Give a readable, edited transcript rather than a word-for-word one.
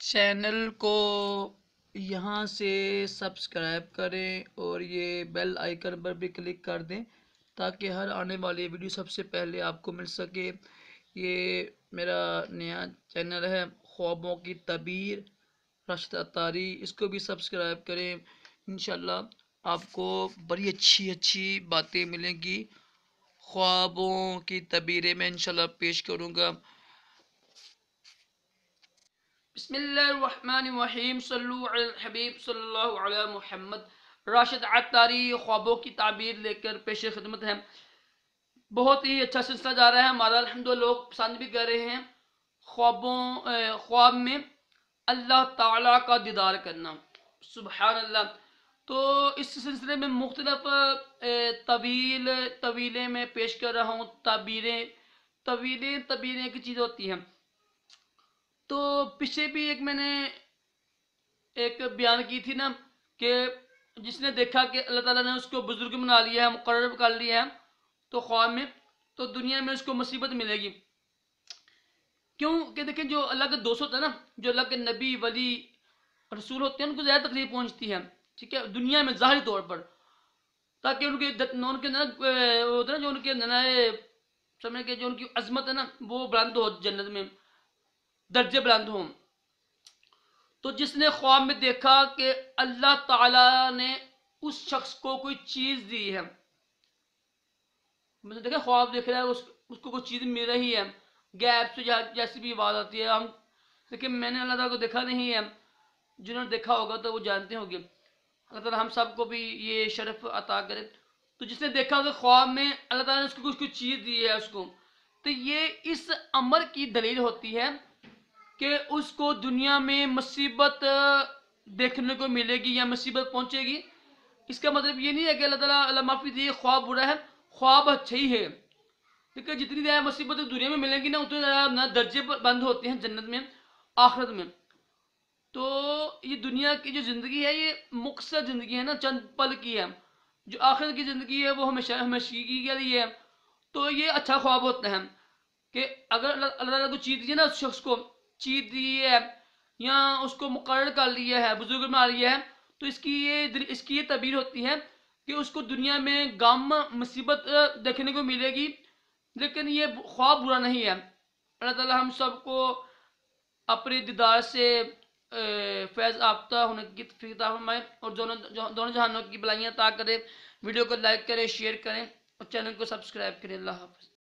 Channel کو یہاں سے سبسکرائب کریں اور یہ بیل آئیکن پر بھی کلک کر دیں تاکہ ہر آنے والی ویڈیو سب سے پہلے آپ کو مل سکے۔ یہ میرا نیا چینل ہے خوابوں کی تعبیر راشد عطاری، اس کو بھی سبسکرائب کریں۔ انشاءاللہ آپ کو بڑی اچھی باتیں ملیں گی۔ خوابوں کی تعبیریں میں انشاءاللہ پیش کروں گا۔ بسم اللہ الرحمن الرحیم، صلو علی الحبیب صلی اللہ علی محمد۔ راشد عطاری خوابوں کی تعبیر لے کر پیش خدمت ہے۔ بہت ہی اچھا سلسلہ جا رہا ہے ہمارا، الحمدللہ لوگ پسند بھی کر رہے ہیں۔ خواب میں اللہ تعالیٰ کا دیدار کرنا، سبحان اللہ۔ تو اس سلسلے میں مختلف طویلیں میں پیش کر رہا ہوں، طویلیں کی چیز ہوتی ہیں۔ تو پیچھے بھی میں نے ایک بیان کی تھی نا کہ جس نے دیکھا کہ اللہ تعالیٰ نے اس کو بزرگ بنا لیا ہے، مقرر کر لیا ہے تو خواب میں، تو دنیا میں اس کو مصیبت ملے گی۔ کیوں کہ دیکھیں جو اللہ کے دوست ہوتے ہیں نا، جو اللہ کے نبی ولی رسول ہوتے ہیں، ان کو زیادہ تکلیف پہنچتی ہے، ٹھیک ہے، دنیا میں ظاہری طور پر، تاکہ ان کے جو ان کے سمجھ کے جو ان کی عظمت ہے نا وہ بلند ہو، جنت میں درجے بلند ہوں۔ تو جس نے خواب میں دیکھا کہ اللہ تعالیٰ نے اس شخص کو کوئی چیز دی ہے، میں نے دیکھا خواب دیکھ رہا ہے، اس کو کوئی چیز مل رہی ہے، غیب سے جیسی بھی آواز آتی ہے، لیکن میں نے اللہ تعالیٰ کو دیکھا نہیں ہے، جنہوں نے دیکھا ہوگا تو وہ جانتے ہوں گے۔ اللہ تعالیٰ ہم سب کو بھی یہ شرف عطا کرے۔ تو جس نے دیکھا کہ خواب میں اللہ تعالیٰ نے اس کو کچھ چیز دی ہے اس کو، تو یہ اس امر کی دلیل ہوتی ہے کہ اس کو دنیا میں مصیبت دیکھنے کو ملے گی یا مصیبت پہنچے گی۔ اس کا مطلب یہ نہیں ہے کہ اللہ تعالیٰ اللہ معافی دے خواب برا ہے، خواب اچھا ہی ہے، لیکن جتنی زیادہ مصیبتیں دنیا میں ملیں گی نا اتنے زیادہ درجے بند ہوتے ہیں جنت میں، آخرت میں۔ تو یہ دنیا کی جو زندگی ہے یہ مقصد زندگی ہے نا، چند پل کی ہے، جو آخرت کی زندگی ہے وہ ہمیشہ کے لیے ہے۔ تو یہ اچھا خواب ہوتا ہے کہ اگر اللہ تعالیٰ کو چیز دی ہے نا، اس شخص کو چیز دی ہے یا اس کو مقرر کر لیا ہے، بزرگ بنا لیا ہے، تو اس کی یہ تعبیر ہوتی ہے کہ اس کو دنیا میں غم مصیبت دیکھنے کو ملے گی، لیکن یہ خواب برا نہیں ہے۔ اللہ تعالیٰ ہم سب کو اپنے دیدار سے فیض یافتہ ہونے کی توفیق عطا فرمائے اور دونوں جہانوں کی بلائیاں عطا کرے۔ ویڈیو کو لائک کریں، شیئر کریں اور چینل کو سبسکرائب کریں۔ اللہ حافظ۔